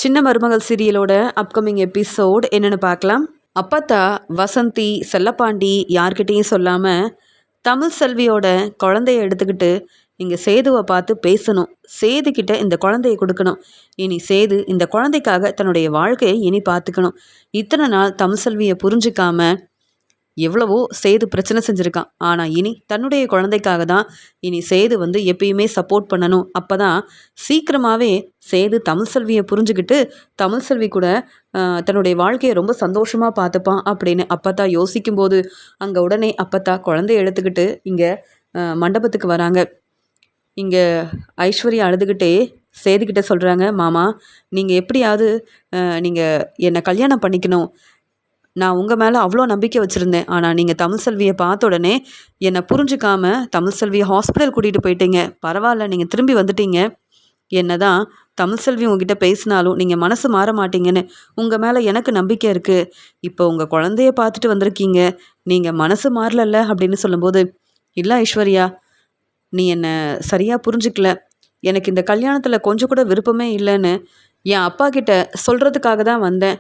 சின்ன மருமகள் சீரியலோட upcoming episode என்னென்னு பார்க்கலாம். அப்பத்தா வசந்தி செல்லப்பாண்டி யார்கிட்டையும் சொல்லாமல் தமிழ் செல்வியோட குழந்தைய எடுத்துக்கிட்டு இங்கே சேதுவை பார்த்து பேசணும். சேதுக்கிட்ட இந்த குழந்தைய கொடுக்கணும். இனி சேது இந்த குழந்தைக்காக தன்னுடைய வாழ்க்கையை இனி பார்த்துக்கணும். இத்தனை நாள் தமிழ் செல்வியை புரிஞ்சிக்காம எவ்வளவோ சேது பிரச்சனை செஞ்சுருக்கான். ஆனால் இனி தன்னுடைய குழந்தைக்காக தான் இனி சேது எப்பயுமே சப்போர்ட் பண்ணணும். அப்போ தான் சீக்கிரமாகவே சேது தமிழ் செல்வியை புரிஞ்சுக்கிட்டு தமிழ் செல்வி கூட தன்னுடைய வாழ்க்கையை ரொம்ப சந்தோஷமாக பார்த்துப்பான் அப்படின்னு அப்பத்தா யோசிக்கும்போது அங்கே உடனே அப்பத்தா குழந்தைய எடுத்துக்கிட்டு இங்கே மண்டபத்துக்கு வராங்க. இங்கே ஐஸ்வர்யா அழுதுகிட்டே சேதுக்கிட்ட சொல்கிறாங்க, மாமா நீங்கள் எப்படியாவது நீங்கள் என்னை கல்யாணம் பண்ணிக்கணும். நான் உங்கள் மேலே அவ்வளோ நம்பிக்கை வச்சுருந்தேன். ஆனால் நீங்கள் தமிழ் செல்வியை பார்த்த உடனே என்னை புரிஞ்சுக்காம தமிழ் செல்வியை ஹாஸ்பிட்டல் கூட்டிகிட்டு போயிட்டீங்க. பரவாயில்ல, நீங்கள் திரும்பி வந்துட்டீங்க. என்ன தான் தமிழ் செல்வி உங்ககிட்ட பேசினாலும் நீங்கள் மனசு மாற மாட்டீங்கன்னு உங்கள் மேலே எனக்கு நம்பிக்கை இருக்குது. இப்போ உங்கள் குழந்தைய பார்த்துட்டு வந்திருக்கீங்க, நீங்கள் மனசு மாறலல்ல அப்படின்னு சொல்லும்போது, இல்லை ஐஸ்வர்யா, நீ என்னை சரியாக புரிஞ்சுக்கல. எனக்கு இந்த கல்யாணத்தில் கொஞ்சம் கூட விருப்பமே இல்லைன்னு என் அப்பா கிட்ட சொல்கிறதுக்காக தான் வந்தேன்.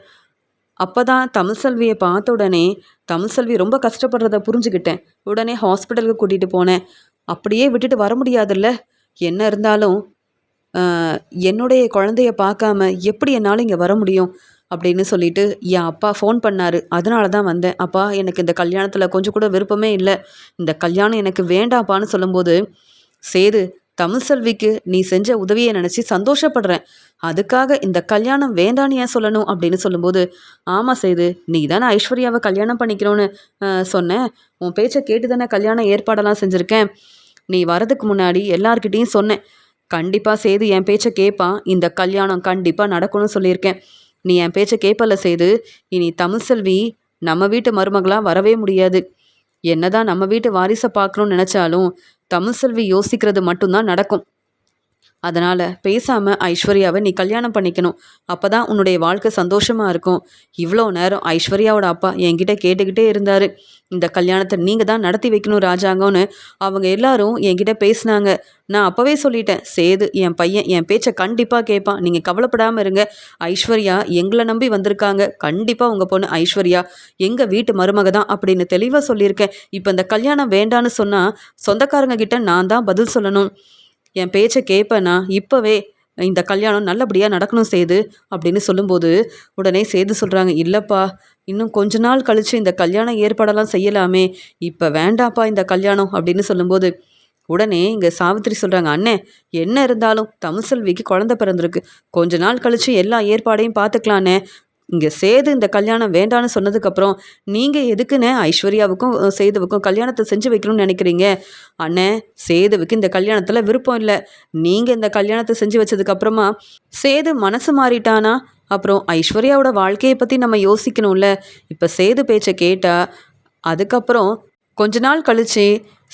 அப்போ தான் தமிழ் செல்வியை பார்த்த உடனே தமிழ் செல்வி ரொம்ப கஷ்டப்படுறத புரிஞ்சுக்கிட்டேன். உடனே ஹாஸ்பிட்டலுக்கு கூட்டிகிட்டு போனேன். அப்படியே விட்டுட்டு வர முடியாதுல்ல. என்ன இருந்தாலும் என்னுடைய குழந்தைய பார்க்காம எப்படி என்னால் இங்கே வர முடியும் அப்படின்னு சொல்லிட்டு என் அப்பா ஃபோன் பண்ணார். அதனால தான் வந்தேன். அப்பா, எனக்கு இந்த கல்யாணத்தில் கொஞ்சம் கூட விருப்பமே இல்லை. இந்த கல்யாணம் எனக்கு வேண்டாப்பான்னு சொல்லும்போது, சேது, தமிழ் செல்விக்கு நீ செஞ்ச உதவியை நினச்சி சந்தோஷப்படுறேன். அதுக்காக இந்த கல்யாணம் வேண்டான்னு ஏன் சொல்லணும் அப்படின்னு சொல்லும்போது, ஆமாம் சேது, நீ தானே ஐஸ்வர்யாவை கல்யாணம் பண்ணிக்கணும்னு சொன்னேன். உன் பேச்சை கேட்டு தானே கல்யாணம் ஏற்பாடெல்லாம் செஞ்சுருக்கேன். நீ வரதுக்கு முன்னாடி எல்லார்கிட்டேயும் சொன்னேன், கண்டிப்பாக சேது என் பேச்சை கேட்பான், இந்த கல்யாணம் கண்டிப்பாக நடக்கணும்னு சொல்லியிருக்கேன். நீ என் பேச்சை கேட்பல சேது. இனி தமிழ் செல்வி நம்ம வீட்டு மருமகளாக வரவே முடியாது. என்னதான் நம்ம வீட்டு வாரிசை பார்க்கணும்னு நினச்சாலும் தமிழ் செல்வி யோசிக்கிறது மட்டும்தான் நடக்கும். அதனால் பேசாமல் ஐஸ்வர்யாவை நீ கல்யாணம் பண்ணிக்கணும். அப்போ தான் உன்னுடைய வாழ்க்கை சந்தோஷமாக இருக்கும். இவ்வளோ நேரம் ஐஸ்வர்யாவோட அப்பா என்கிட்ட கேட்டுக்கிட்டே இருந்தார், இந்த கல்யாணத்தை நீங்கள் தான் நடத்தி வைக்கணும் ராஜாங்கன்னு. அவங்க எல்லாரும் என்கிட்ட பேசினாங்க. நான் அப்போவே சொல்லிட்டேன், சேது என் பையன் என் பேச்சை கண்டிப்பாக கேட்பான். நீங்கள் கவலைப்படாமல் இருங்க. ஐஸ்வர்யா எங்களை நம்பி வந்திருக்காங்க. கண்டிப்பாக உங்கள் பொண்ணு ஐஸ்வர்யா எங்கள் வீட்டு மருமக தான் அப்படின்னு தெளிவாக சொல்லியிருக்கேன். இப்போ இந்த கல்யாணம் வேண்டான்னு சொன்னால் சொந்தக்காரங்க கிட்ட நான் தான் பதில் சொல்லணும். என் பேச்சை கேட்பேனா இப்போவே இந்த கல்யாணம் நல்லபடியாக நடக்கணும் சேது அப்படின்னு சொல்லும்போது உடனே சேது சொல்கிறாங்க, இல்லைப்பா, இன்னும் கொஞ்ச நாள் கழித்து இந்த கல்யாணம் ஏற்பாடெல்லாம் செய்யலாமே, இப்போ வேண்டாப்பா இந்த கல்யாணம் அப்படின்னு சொல்லும்போது உடனே இங்கே சாவித்திரி சொல்கிறாங்க, அண்ணே, என்ன இருந்தாலும் தமிழ் செல்விக்கு குழந்தை பிறந்திருக்கு, கொஞ்ச நாள் கழித்து எல்லா ஏற்பாடையும் பார்த்துக்கலாண்ணே. இங்கே சேது இந்த கல்யாணம் வேண்டான்னு சொன்னதுக்கப்புறம் நீங்கள் எதுக்குன்னு ஐஸ்வர்யாவுக்கும் சேதுவுக்கும் கல்யாணத்தை செஞ்சு வைக்கணும்னு நினைக்கிறீங்க? அண்ணே, சேதுவுக்கு இந்த கல்யாணத்தில் விருப்பம் இல்லை. நீங்கள் இந்த கல்யாணத்தை செஞ்சு வச்சதுக்கப்புறமா சேது மனசு மாறிட்டானா அப்புறம் ஐஸ்வர்யாவோட வாழ்க்கையை பற்றி நம்ம யோசிக்கணும்ல. இப்போ சேது பேச்சை கேட்டால் அதுக்கப்புறம் கொஞ்ச நாள் கழித்து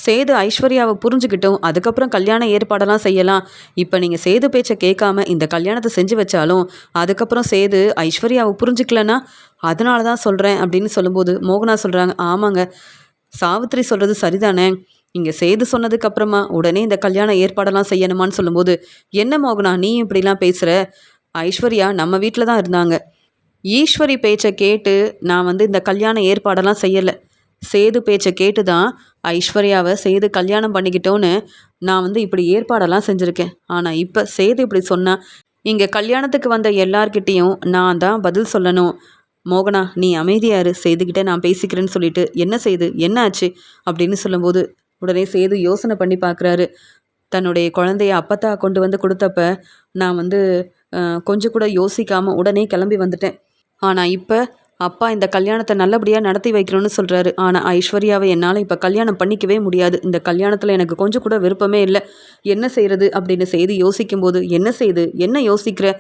சேது ஐஸ்வர்யாவை புரிஞ்சுக்கிட்டும் அதுக்கப்புறம் கல்யாண ஏற்பாடெல்லாம் செய்யலாம். இப்போ நீங்கள் சேது பேச்சை கேட்காம இந்த கல்யாணத்தை செஞ்சு வச்சாலும் அதுக்கப்புறம் சேது ஐஸ்வர்யாவை புரிஞ்சுக்கலன்னா அதனால தான் சொல்கிறேன் அப்படின்னு சொல்லும்போது மோகனா சொல்கிறாங்க, ஆமாங்க, சாவித்திரி சொல்கிறது சரிதானே. இங்கே சேது சொன்னதுக்கப்புறமா உடனே இந்த கல்யாண ஏற்பாடெல்லாம் செய்யணுமான்னு சொல்லும்போது, என்ன மோகனா நீ இப்படிலாம் பேசுகிற? ஐஸ்வர்யா நம்ம வீட்டில் தான் இருந்தாங்க. ஈஸ்வரி பேச்சை கேட்டு நான் இந்த கல்யாண ஏற்பாடெல்லாம் செய்யலை. சேது பேச்சை கேட்டு தான் ஐஸ்வர்யாவை சேது கல்யாணம் பண்ணிக்கிட்டோன்னு நான் இப்படி ஏற்பாடெல்லாம் செஞ்சுருக்கேன். ஆனால் இப்போ சேது இப்படி சொன்னால் இங்கே கல்யாணத்துக்கு வந்த எல்லார்கிட்டேயும் நான் தான் பதில் சொல்லணும். மோகனா நீ அமைதியாரு, சேதுக்கிட்ட நான் பேசிக்கிறேன்னு சொல்லிட்டு, என்ன சேது என்ன ஆச்சு அப்படின்னு சொல்லும்போது உடனே சேது யோசனை பண்ணி பார்க்குறாரு. தன்னுடைய குழந்தைய அப்பத்தா கொண்டு வந்து கொடுத்தப்ப நான் கொஞ்சம் கூட யோசிக்காமல் உடனே கிளம்பி வந்துட்டேன். ஆனால் இப்போ அப்பா இந்த கல்யாணத்தை நல்லபடியாக நடத்தி வைக்கணும்னு சொல்கிறாரு. ஆனால் ஐஸ்வர்யாவை என்னால் இப்போ கல்யாணம் பண்ணிக்கவே முடியாது. இந்த கல்யாணத்தில் எனக்கு கொஞ்சம் கூட விருப்பமே இல்லை. என்ன செய்கிறது அப்படின்னு செய்து யோசிக்கும்போது, என்ன செய்து என்ன யோசிக்கிற?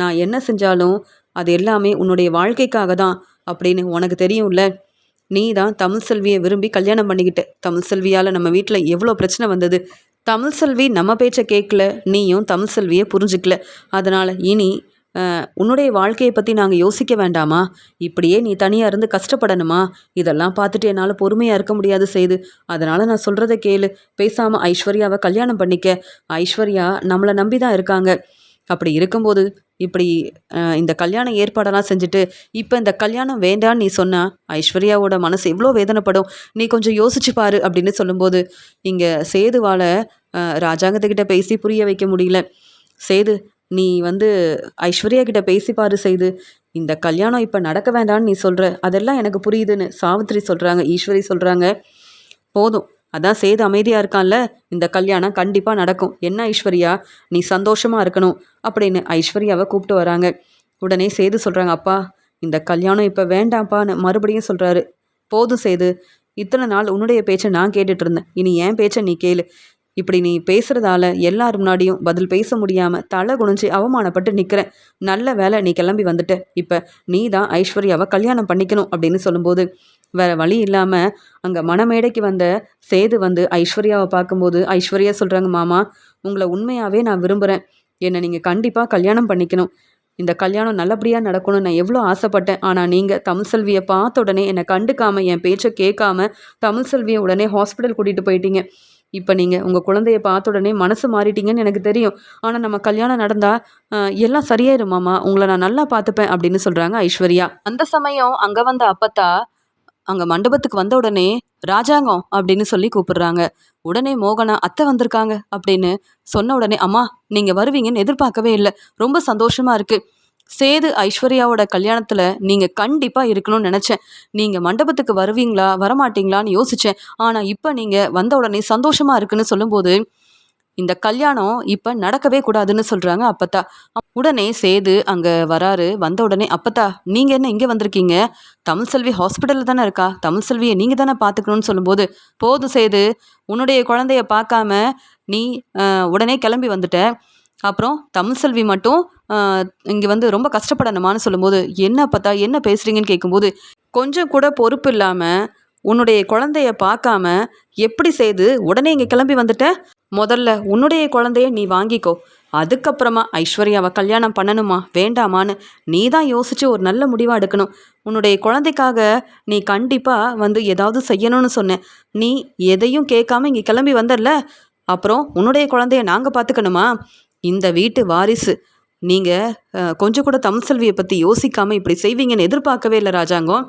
நான் என்ன செஞ்சாலும் அது எல்லாமே உன்னுடைய வாழ்க்கைக்காக தான் அப்படின்னு உனக்கு தெரியும்ல. நீ தான் தமிழ் செல்வியை விரும்பி கல்யாணம் பண்ணிக்கிட்ட. தமிழ் செல்வியால் நம்ம வீட்டில் எவ்வளோ பிரச்சனை வந்தது. தமிழ் செல்வி நம்ம பேச்சை கேட்கல, நீயும் தமிழ் செல்வியை புரிஞ்சிக்கல. அதனால் இனி உன்னுடைய வாழ்க்கையை பற்றி நாங்கள் யோசிக்க வேண்டாமா? இப்படியே நீ தனியாக இருந்து கஷ்டப்படணுமா? இதெல்லாம் பார்த்துட்டு என்னால் பொறுமையாக இருக்க முடியாது சேது. அதனால் நான் சொல்கிறத கேளு. பேசாமல் ஐஸ்வர்யாவை கல்யாணம் பண்ணிக்க. ஐஸ்வர்யா நம்மளை நம்பி தான் இருக்காங்க. அப்படி இருக்கும்போது இப்படி இந்த கல்யாண ஏற்பாடெல்லாம் செஞ்சுட்டு இப்போ இந்த கல்யாணம் வேண்டான்னு நீ சொன்னா ஐஸ்வர்யாவோட மனசு எவ்வளோ வேதனைப்படும், நீ கொஞ்சம் யோசிச்சு பாரு அப்படின்னு சொல்லும்போது இங்கே சேதுவால் ராஜாங்கத்துக்கிட்ட பேசி புரிய வைக்க முடியல. சேது, நீ ஐஸ்வர்யா கிட்ட பேசி பாரு சேது, இந்த கல்யாணம் இப்போ நடக்க வேண்டான்னு நீ சொல்கிற, அதெல்லாம் எனக்கு புரியுதுன்னு சாவித்திரி சொல்கிறாங்க. ஈஸ்வரி சொல்கிறாங்க. போதும், அதான் சேது அமைதியாக இருக்கான்ல, இந்த கல்யாணம் கண்டிப்பாக நடக்கும். என்ன ஐஸ்வர்யா, நீ சந்தோஷமாக இருக்கணும் அப்படின்னு ஐஸ்வர்யாவை கூப்பிட்டு வராங்க. உடனே சேது சொல்கிறாங்க, அப்பா இந்த கல்யாணம் இப்போ வேண்டாம்ப்பான்னு மறுபடியும் சொல்கிறாரு. போதும் சேது, இத்தனை நாள் உன்னுடைய பேச்சை நான் கேட்டுட்டு இருந்தேன், இனி என் பேச்சை நீ கேளு. இப்படி நீ பேசுகிறதால எல்லார் முன்னாடியும் பதில் பேச முடியாமல் தலை குனிஞ்சு அவமானப்பட்டு நிற்கிறேன். நல்ல வேலை நீ கிளம்பி வந்துட்ட, இப்போ நீ தான் ஐஸ்வர்யாவை கல்யாணம் பண்ணிக்கணும் அப்படின்னு சொல்லும்போது வேற வழி இல்லாமல் அங்கே மணமேடைக்கு வந்த சேது ஐஸ்வர்யாவை பார்க்கும்போது ஐஸ்வர்யா சொல்கிறாங்க, மாமா உங்களை உண்மையாகவே நான் விரும்புகிறேன், என்னை நீங்கள் கண்டிப்பாக கல்யாணம் பண்ணிக்கணும். இந்த கல்யாணம் நல்லபடியாக நடக்கணும்னு நான் எவ்வளோ ஆசைப்பட்டேன். ஆனால் நீங்கள் தமிழ்செல்வியை பார்த்த உடனே என்னை கண்டுக்காமல் என் பேச்சை கேட்காம தமிழ்செல்வியை உடனே ஹாஸ்பிட்டல் கூட்டிகிட்டு போயிட்டீங்க. இப்போ நீங்கள் உங்கள் குழந்தைய பார்த்த உடனே மனசு மாறிட்டீங்கன்னு எனக்கு தெரியும். ஆனால் நம்ம கல்யாணம் நடந்தால் எல்லாம் சரியாயிரும் மாமா, உங்களை நான் நல்லா பார்த்துப்பேன் அப்படின்னு சொல்கிறாங்க ஐஸ்வர்யா. அந்த சமயம் அங்கே வந்த அப்பத்தா அங்கே மண்டபத்துக்கு வந்த உடனே ராஜாங்கம் அப்படின்னு சொல்லி கூப்பிடுறாங்க. உடனே மோகனா அத்தை வந்திருக்காங்க அப்படின்னு சொன்ன உடனே, அம்மா நீங்கள் வருவீங்கன்னு எதிர்பார்க்கவே இல்லை, ரொம்ப சந்தோஷமாக இருக்குது. சேது ஐஸ்வர்யாவோட கல்யாணத்தில் நீங்கள் கண்டிப்பாக இருக்கணும்னு நினச்சேன். நீங்கள் மண்டபத்துக்கு வருவீங்களா வரமாட்டீங்களான்னு யோசித்தேன். ஆனால் இப்போ நீங்கள் வந்த உடனே சந்தோஷமாக இருக்குன்னு சொல்லும்போது இந்த கல்யாணம் இப்போ நடக்கவே கூடாதுன்னு சொல்கிறாங்க அப்பத்தா. உடனே சேது அங்கே வராரு. வந்த உடனே, அப்பத்தா நீங்கள் என்ன இங்கே வந்திருக்கீங்க, தமிழ்செல்வி ஹாஸ்பிட்டலில் தானே இருக்கா, தமிழ்செல்வியை நீங்கள் தானே பார்த்துக்கணும்னு சொல்லும்போது, போதும் சேது, உன்னுடைய குழந்தைய பார்க்காம நீ உடனே கிளம்பி வந்துட்ட, அப்புறம் தமிழ்செல்வி மட்டும் இங்கே ரொம்ப கஷ்டப்படணுமான்னு சொல்லும்போது, என்ன அப்பத்தா என்ன பேசுகிறீங்கன்னு கேட்கும்போது, கொஞ்சம் கூட பொறுப்பு இல்லாமல் உன்னுடைய குழந்தைய பார்க்காம எப்படி செய்து உடனே இங்கே கிளம்பி வந்துட்ட, முதல்ல உன்னுடைய குழந்தைய நீ வாங்கிக்கோ, அதுக்கப்புறமா ஐஸ்வர்யாவை கல்யாணம் பண்ணணுமா வேண்டாமான்னு நீ தான் யோசித்து ஒரு நல்ல முடிவாக எடுக்கணும். உன்னுடைய குழந்தைக்காக நீ கண்டிப்பாக ஏதாவது செய்யணும்னு சொன்னேன், நீ எதையும் கேட்காம இங்கே கிளம்பி வந்தல, அப்புறம் உன்னுடைய குழந்தைய நாங்கள் பார்த்துக்கணுமா, இந்த வீட்டு வாரிசு, நீங்கள் கொஞ்சம் கூட தமிழ்செல்வியை பற்றி யோசிக்காமல் இப்படி செய்வீங்கன்னு எதிர்பார்க்கவே இல்லை ராஜாங்கம்.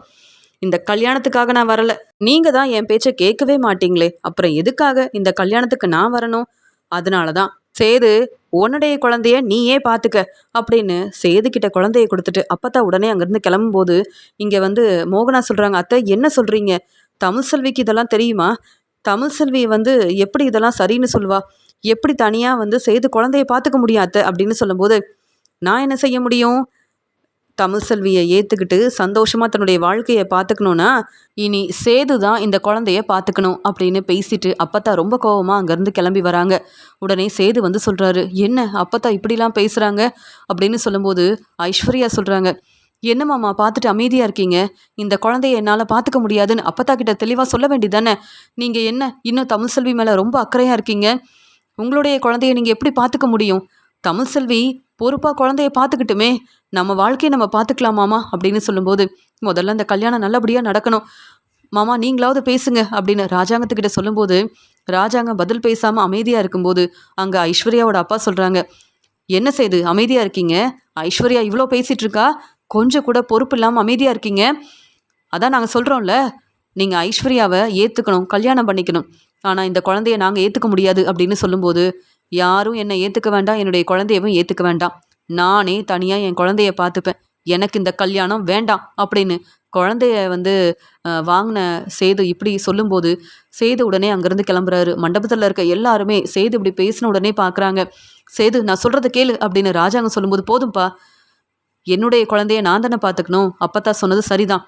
இந்த கல்யாணத்துக்காக நான் வரலை, நீங்கள் தான் என் பேச்சை கேட்கவே மாட்டீங்களே, அப்புறம் எதுக்காக இந்த கல்யாணத்துக்கு நான் வரணும், அதனால தான் சேது உன்னுடைய குழந்தைய நீயே பார்த்துக்க அப்படின்னு சேதுக்கிட்ட குழந்தைய கொடுத்துட்டு அப்பத்தா உடனே அங்கேருந்து கிளம்பும்போது இங்கே மோகனா சொல்கிறாங்க, அத்தை என்ன சொல்கிறீங்க, தமிழ்செல்விக்கு இதெல்லாம் தெரியுமா, தமிழ்செல்வி எப்படி இதெல்லாம் சரின்னு சொல்லுவா, எப்படி தனியாக சேது குழந்தைய பார்த்துக்க முடியும் அத்தை அப்படின்னு சொல்லும்போது, நான் என்ன செய்ய முடியும், தமிழ்செல்வியை ஏற்றுக்கிட்டு சந்தோஷமாக தன்னுடைய வாழ்க்கையை பார்த்துக்கணுன்னா இனி சேது தான் இந்த குழந்தைய பார்த்துக்கணும் அப்படின்னு பேசிட்டு அப்பத்தா ரொம்ப கோவமாக அங்கேருந்து கிளம்பி வராங்க. உடனே சேது சொல்கிறாரு, என்ன அப்பத்தா இப்படிலாம் பேசுகிறாங்க அப்படின்னு சொல்லும்போது ஐஸ்வர்யா சொல்கிறாங்க, என்னம்மாம்மா பார்த்துட்டு அமைதியாக இருக்கீங்க, இந்த குழந்தைய என்னால் பார்த்துக்க முடியாதுன்னு அப்பத்தா கிட்ட தெளிவாக சொல்ல வேண்டியதானே, நீங்கள் என்ன இன்னும் தமிழ்செல்வி மேலே ரொம்ப அக்கறையாக இருக்கீங்க, உங்களுடைய குழந்தைய நீங்கள் எப்படி பார்த்துக்க முடியும், தமிழ்செல்வி பொறுப்பாக குழந்தைய பார்த்துக்கிட்டுமே, நம்ம வாழ்க்கையை நம்ம பார்த்துக்கலாம் மாமா அப்படின்னு சொல்லும்போது, முதல்ல இந்த கல்யாணம் நல்லபடியாக நடக்கணும் மாமா, நீங்களாவது பேசுங்க அப்படின்னு ராஜாங்கத்துக்கிட்ட சொல்லும்போது ராஜாங்கம் பதில் பேசாமல் அமைதியாக இருக்கும்போது அங்கே ஐஸ்வர்யாவோட அப்பா சொல்கிறாங்க, என்ன செய்து அமைதியாக இருக்கீங்க, ஐஸ்வர்யா இவ்வளோ பேசிகிட்டு இருக்கா, கொஞ்சம் கூட பொறுப்பு இல்லாமல் அமைதியாக இருக்கீங்க, அதான் நாங்கள் சொல்கிறோம்ல, நீங்கள் ஐஸ்வர்யாவை ஏற்றுக்கணும் கல்யாணம் பண்ணிக்கணும், ஆனால் இந்த குழந்தைய நாங்கள் ஏற்றுக்க முடியாது அப்படின்னு சொல்லும்போது, யாரும் என்னை ஏற்றுக்க வேண்டாம், என்னுடைய குழந்தையவும் ஏற்றுக்க வேண்டாம், நானே தனியாக என் குழந்தைய பார்த்துப்பேன், எனக்கு இந்த கல்யாணம் வேண்டாம் அப்படின்னு குழந்தைய வாங்கின சேது இப்படி சொல்லும்போது சேது உடனே அங்கேருந்து கிளம்புறாரு. மண்டபத்தில் இருக்க எல்லாருமே சேது இப்படி பேசின உடனே பார்க்குறாங்க. சேது நான் சொல்கிறத கேளு அப்படின்னு ராஜாங்க சொல்லும்போது, போதும்ப்பா, என்னுடைய குழந்தைய நான் தானே பார்த்துக்கணும், அப்பத்தா சொன்னது சரிதான்,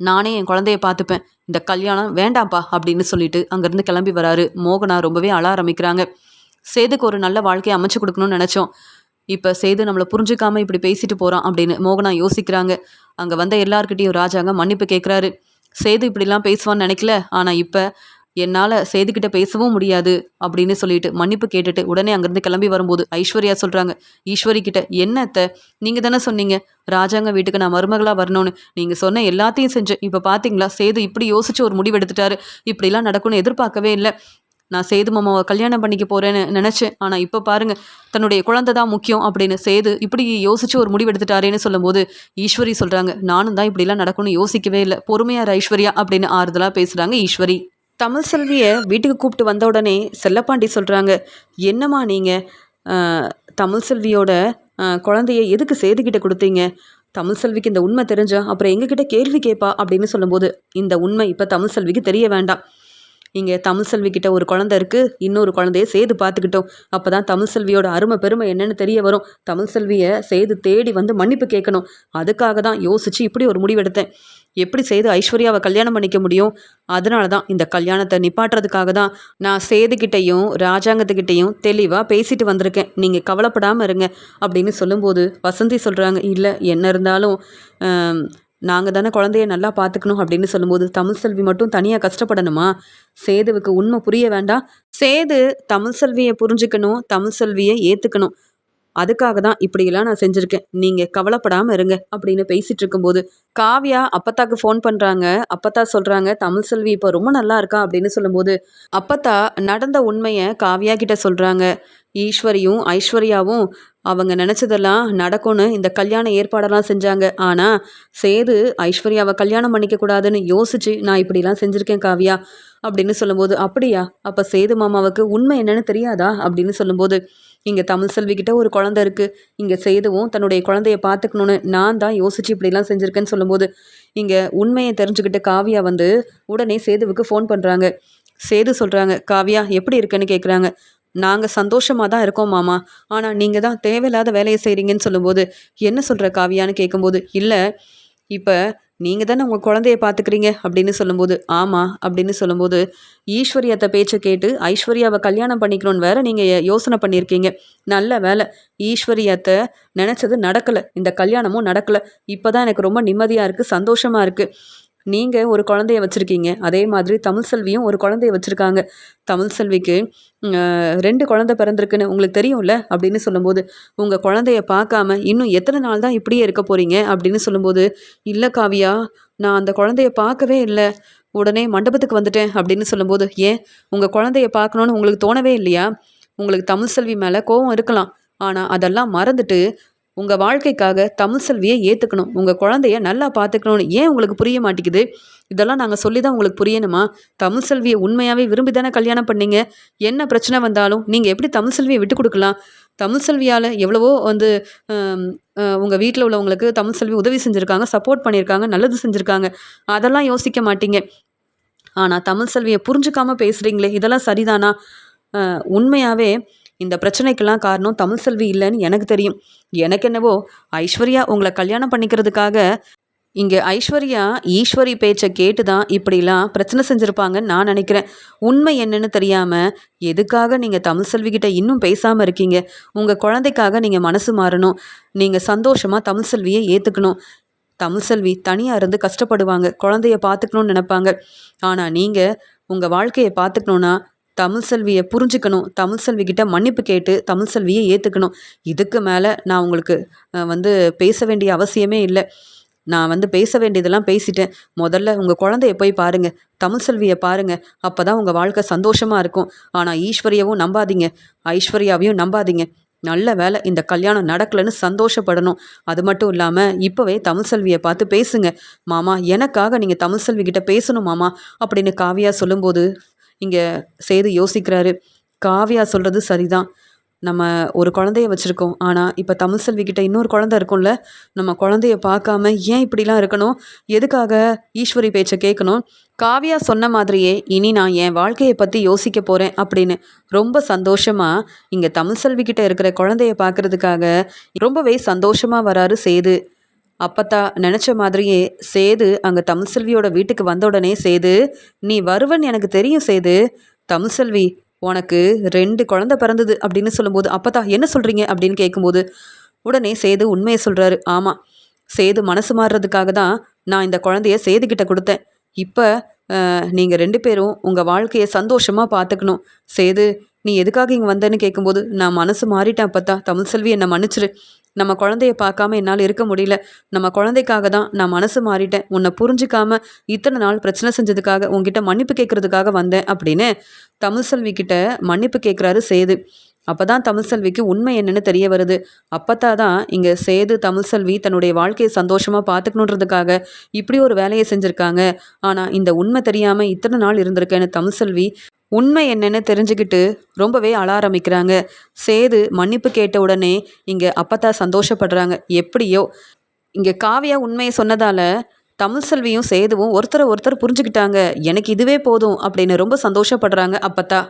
நானே என் குழந்தைய பார்த்துப்பேன், இந்த கல்யாணம் வேண்டாம்ப்பா அப்படின்னு சொல்லிட்டு அங்கேருந்து கிளம்பி வராரு. மோகனா ரொம்பவே அழ ஆரம்பிக்கிறாங்க. சேதுக்கு ஒரு நல்ல வாழ்க்கையை அமைச்சு கொடுக்கணும்னு நினச்சோம், இப்போ சேது நம்மளை புரிஞ்சுக்காமல் இப்படி பேசிட்டு போகிறான் அப்படின்னு மோகனா யோசிக்கிறாங்க. அங்கே வந்த எல்லார்கிட்டையும் ராஜாங்க மன்னிப்பு கேட்குறாரு. சேது இப்படிலாம் பேசுவான்னு நினைக்கல, ஆனால் இப்போ என்னால் சேதுக்கிட்ட பேசவும் முடியாது அப்படின்னு சொல்லிட்டு மன்னிப்பு கேட்டுட்டு உடனே அங்கேருந்து கிளம்பி வரும்போது ஐஸ்வர்யா சொல்கிறாங்க, ஈஸ்வரி கிட்ட, என்னத்தை நீங்கள் தானே சொன்னீங்க ராஜாங்க வீட்டுக்கு நான் மருமகளாக வரணும்னு, நீங்கள் சொன்ன எல்லாத்தையும் செஞ்சேன், இப்போ பார்த்தீங்களா சேது இப்படி யோசிச்சு ஒரு முடிவு எடுத்துட்டாரு, இப்படிலாம் நடக்கும்னு எதிர்பார்க்கவே இல்லை, நான் சேது மாமாவை கல்யாணம் பண்ணிக்க போகிறேன்னு நினச்சேன். ஆனால் இப்போ பாருங்கள், தன்னுடைய குழந்தை தான் முக்கியம் அப்படின்னு சேது இப்படி யோசித்து ஒரு முடிவு எடுத்துட்டாரேன்னு சொல்லும்போது ஈஸ்வரி சொல்கிறாங்க, நானும் தான் இப்படிலாம் நடக்கும்னு யோசிக்கவே இல்லை, பொறுமையார் ஐஸ்வர்யா அப்படின்னு ஆறுதலாக பேசுகிறாங்க ஈஸ்வரி. தமிழ் செல்வியை வீட்டுக்கு கூப்பிட்டு வந்த உடனே செல்லப்பாண்டி சொல்கிறாங்க, என்னம்மா நீங்கள் தமிழ் செல்வியோட குழந்தைய எதுக்கு சேதுக்கிட்ட கொடுத்தீங்க? தமிழ் செல்விக்கு இந்த உண்மை தெரிஞ்சா அப்புறம் எங்ககிட்ட கேள்வி கேட்பா அப்படின்னு சொல்லும்போது, இந்த உண்மை இப்போ தமிழ் செல்விக்கு தெரிய வேண்டாம். இங்கே தமிழ் செல்விக்கிட்ட ஒரு குழந்தை இருக்குது, இன்னொரு குழந்தைய சேது பார்த்துக்கிட்டோம். அப்போ தான் தமிழ் செல்வியோட அருமை பெருமை என்னன்னு தெரிய வரும். தமிழ் செல்வியை சேது தேடி வந்து மன்னிப்பு கேட்கணும். அதுக்காக தான் யோசித்து இப்படி ஒரு முடிவெடுத்தேன். எப்படி சேது ஐஸ்வர்யாவை கல்யாணம் பண்ணிக்க முடியும்? அதனால தான் இந்த கல்யாணத்தை நிப்பாட்டுறதுக்காக தான் நான் சேதுக்கிட்டையும் ராஜாங்கத்துக்கிட்டையும் தெளிவாக பேசிட்டு வந்திருக்கேன். நீங்கள் கவலைப்படாமல் இருங்க அப்படின்னு சொல்லும்போது வசந்தி சொல்கிறாங்க, இல்லை என்ன இருந்தாலும் நாங்கள் தானே குழந்தைய நல்லா பார்த்துக்கணும் அப்படின்னு சொல்லும்போது, தமிழ் செல்வி மட்டும் தனியாக கஷ்டப்படணுமா? சேதுவுக்கு உண்மை புரிய வேண்டாம். சேது தமிழ் செல்வியை புரிஞ்சுக்கணும், தமிழ் செல்வியை ஏற்றுக்கணும். அதுக்காக தான் இப்படியெல்லாம் நான் செஞ்சுருக்கேன். நீங்கள் கவலைப்படாமல் இருங்க அப்படின்னு பேசிகிட்டு இருக்கும்போது காவ்யா அப்பத்தாக்கு ஃபோன் பண்ணுறாங்க. அப்பத்தா சொல்கிறாங்க, தமிழ் செல்வி இப்போ ரொம்ப நல்லா இருக்கா அப்படின்னு சொல்லும்போது அப்பத்தா நடந்த உண்மையை காவ்யா கிட்ட சொல்கிறாங்க. ஈஸ்வரியும் ஐஸ்வர்யாவும் அவங்க நினச்சதெல்லாம் நடக்கும்னு இந்த கல்யாண ஏற்பாடெல்லாம் செஞ்சாங்க. ஆனால் சேது ஐஸ்வர்யாவை கல்யாணம் பண்ணிக்கக்கூடாதுன்னு யோசித்து நான் இப்படிலாம் செஞ்சுருக்கேன் காவ்யா அப்படின்னு சொல்லும்போது, அப்படியா? அப்போ சேது மாமாவுக்கு உண்மை என்னன்னு தெரியாதா அப்படின்னு சொல்லும்போது, இங்கே தமிழ் செல்விக்கிட்ட ஒரு குழந்தை இருக்குது, இங்கே சேதுவும் தன்னுடைய குழந்தைய பார்த்துக்கணுன்னு நான் தான் யோசித்து இப்படிலாம் செஞ்சுருக்கேன்னு சொல்லும்போது, இங்கே உண்மையை தெரிஞ்சுக்கிட்டு காவ்யா வந்து உடனே சேதுவுக்கு ஃபோன் பண்ணுறாங்க. சேது சொல்கிறாங்க, காவ்யா எப்படி இருக்குன்னு கேட்குறாங்க. நாங்கள் சந்தோஷமாக தான் இருக்கோம் மாமா, ஆனால் நீங்கள் தான் தேவையில்லாத வேலையை செய்கிறீங்கன்னு சொல்லும்போது, என்ன சொல்கிற காவியான்னு கேட்கும்போது, இல்லை இப்போ நீங்கள் தானே உங்கள் குழந்தைய பார்த்துக்கிறீங்க அப்படின்னு சொல்லும்போது, ஆமாம் அப்படின்னு சொல்லும்போது, ஈஸ்வரியத்தை பேச்சை கேட்டு ஐஸ்வர்யாவை கல்யாணம் பண்ணிக்கணும்னு வேற நீங்கள் யோசனை பண்ணியிருக்கீங்க. நல்ல வேலை, ஈஸ்வரியத்தை நினச்சது நடக்கலை, இந்த கல்யாணமும் நடக்கலை. இப்போ தான் எனக்கு ரொம்ப நிம்மதியாக இருக்குது, சந்தோஷமாக இருக்குது. நீங்கள் ஒரு குழந்தைய வச்சுருக்கீங்க, அதே மாதிரி தமிழ் செல்வியும் ஒரு குழந்தைய வச்சுருக்காங்க. தமிழ் செல்விக்கு 2 குழந்தை பிறந்திருக்குன்னு உங்களுக்கு தெரியும்ல அப்படின்னு சொல்லும்போது, உங்கள் குழந்தைய பார்க்காம இன்னும் எத்தனை நாள் தான் இப்படியே இருக்க போகிறீங்க அப்படின்னு சொல்லும்போது, இல்லை காவியா, நான் அந்த குழந்தைய பார்க்கவே இல்லை, உடனே மண்டபத்துக்கு வந்துட்டேன் அப்படின்னு சொல்லும்போது, ஏன் உங்கள் குழந்தைய பார்க்கணுன்னு உங்களுக்கு தோணவே இல்லையா? உங்களுக்கு தமிழ் செல்வி மேலே கோபம் இருக்கலாம், ஆனால் அதெல்லாம் மறந்துட்டு உங்கள் வாழ்க்கைக்காக தமிழ் செல்வியை ஏற்றுக்கணும், உங்கள் குழந்தைய நல்லா பார்த்துக்கணும்னு ஏன் உங்களுக்கு புரிய மாட்டேங்குது? இதெல்லாம் நாங்கள் சொல்லி தான் உங்களுக்கு புரியணுமா? தமிழ் செல்வியை உண்மையாகவே விரும்பி தானே கல்யாணம் பண்ணீங்க. என்ன பிரச்சனை வந்தாலும் நீங்கள் எப்படி தமிழ் செல்வியை விட்டு கொடுக்கலாம்? தமிழ் செல்வியால் எவ்வளவோ வந்து உங்கள் வீட்டில் உள்ளவங்களுக்கு தமிழ் செல்வி உதவி செஞ்சுருக்காங்க, சப்போர்ட் பண்ணியிருக்காங்க, நல்லது செஞ்சுருக்காங்க. அதெல்லாம் யோசிக்க மாட்டீங்க. ஆனால் தமிழ் செல்வியை புரிஞ்சுக்காமல் பேசுகிறீங்களே, இதெல்லாம் சரிதானா? உண்மையாகவே இந்த பிரச்சனைக்கெல்லாம் காரணம் தமிழ் செல்வி இல்லைன்னு எனக்கு தெரியும். எனக்கு என்னவோ ஐஸ்வர்யா உங்களை கல்யாணம் பண்ணிக்கிறதுக்காக இங்கே ஐஸ்வர்யா ஈஸ்வரி பேச்சை கேட்டு தான் இப்படிலாம் பிரச்சனை செஞ்சுருப்பாங்கன்னு நான் நினைக்கிறேன். உண்மை என்னன்னு தெரியாமல் எதுக்காக நீங்கள் தமிழ் செல்விக்கிட்ட இன்னும் பேசாமல் இருக்கீங்க? உங்கள் குழந்தைக்காக நீங்கள் மனசு மாறணும், நீங்கள் சந்தோஷமாக தமிழ் செல்வியை ஏற்றுக்கணும். தமிழ் செல்வி தனியாக இருந்து கஷ்டப்படுவாங்க, குழந்தைய பார்த்துக்கணுன்னு நினைப்பாங்க. ஆனால் நீங்கள் உங்கள் வாழ்க்கையை பார்த்துக்கணுன்னா தமிழ் செல்வியை புரிஞ்சுக்கணும், தமிழ் செல்விக்கிட்ட மன்னிப்பு கேட்டு தமிழ் செல்வியை ஏற்றுக்கணும். இதுக்கு மேலே நான் உங்களுக்கு வந்து பேச வேண்டிய அவசியமே இல்லை. நான் வந்து பேச வேண்டியதெல்லாம் பேசிட்டேன். முதல்ல உங்கள் குழந்தைய போய் பாருங்கள், தமிழ் செல்வியை பாருங்கள், அப்போ தான் உங்கள் வாழ்க்கை சந்தோஷமாக இருக்கும். ஆனால் ஈஸ்வரியவும் நம்பாதீங்க, ஐஸ்வர்யாவையும் நம்பாதீங்க. நல்ல வேலை இந்த கல்யாணம் நடக்கலைன்னு சந்தோஷப்படணும். அது மட்டும் இல்லாமல் இப்போவே தமிழ் செல்வியை பார்த்து பேசுங்க. மாமா, எனக்காக நீங்கள் தமிழ் செல்விக்கிட்ட பேசணும் மாமா அப்படின்னு காவியா சொல்லும்போது இங்கே சேது யோசிக்கிறாரு. காவியா சொல்கிறது சரிதான், நம்ம ஒரு குழந்தைய வச்சுருக்கோம், ஆனால் இப்போ தமிழ் செல்விக்கிட்ட இன்னொரு குழந்தை இருக்கும்ல, நம்ம குழந்தைய பார்க்காம ஏன் இப்படிலாம் இருக்கணும்? எதுக்காக ஈஸ்வரி பேச்சை கேட்கணும்? காவியா சொன்ன மாதிரியே இனி நான் என் வாழ்க்கையை பற்றி யோசிக்க போகிறேன் அப்படின்னு ரொம்ப சந்தோஷமாக இங்கே தமிழ் செல்விக்கிட்ட இருக்கிற குழந்தைய பார்க்குறதுக்காக ரொம்பவே சந்தோஷமாக வராரு சேது. அப்பத்தா நினச்ச மாதிரியே சேது அங்கே தமிழ் செல்வியோட வீட்டுக்கு வந்த உடனே, சேது நீ வருவன்னு எனக்கு தெரியும் சேது, தமிழ் செல்வி உனக்கு 2 குழந்தை பிறந்தது அப்படின்னு சொல்லும்போது, அப்பத்தா என்ன சொல்கிறீங்க அப்படின்னு கேட்கும்போது உடனே சேது உண்மையை சொல்கிறாரு. ஆமாம், சேது மனசு மாறுறதுக்காக தான் நான் இந்த குழந்தைய சேதுக்கிட்ட கொடுத்தேன். இப்போ நீங்கள் 2 பேரும் உங்கள் வாழ்க்கையை சந்தோஷமாக பார்த்துக்கணும். சேது நீ எதுக்காக இங்கே வந்தேன்னு கேட்கும்போது, நான் மனசு மாறிட்டேன் அப்பத்தா, தமிழ் செல்வி என்னை மன்னிச்சிரு, நம்ம குழந்தைய பார்க்காம என்னால் இருக்க முடியல. நம்ம குழந்தைக்காக தான் நான் மனசு மாறிட்டேன். உன்னை புரிஞ்சுக்காம இத்தனை நாள் பிரச்சனை செஞ்சதுக்காக உன்கிட்ட மன்னிப்பு கேட்கறதுக்காக வந்தேன் அப்படின்னு தமிழ்செல்வி கிட்ட மன்னிப்பு கேட்குறாரு சேது. அப்பதான் தமிழ்செல்விக்கு உண்மை என்னன்னு தெரிய வருது. அப்பத்தா தான் இங்க சேது தமிழ்செல்வி தன்னுடைய வாழ்க்கையை சந்தோஷமா பார்த்துக்கணுன்றதுக்காக இப்படி ஒரு வேலையை செஞ்சிருக்காங்க. ஆனா இந்த உண்மை தெரியாம இத்தனை நாள் இருந்திருக்கேன்னு தமிழ்செல்வி உண்மை என்னன்னு தெரிஞ்சுக்கிட்டு ரொம்பவே அழ ஆரம்பிக்கிறாங்க. சேது மன்னிப்பு கேட்ட உடனே இங்க அப்பத்தா சந்தோஷப்படுறாங்க. எப்படியோ இங்க காவியா உண்மையை சொன்னதால தமிழ்செல்வியும் சேதுவும் ஒருத்தரை ஒருத்தர் புரிஞ்சுக்கிட்டாங்க. எனக்கு இதுவே போதும் அப்படின்னு ரொம்ப சந்தோஷப்படுறாங்க அப்பத்தா.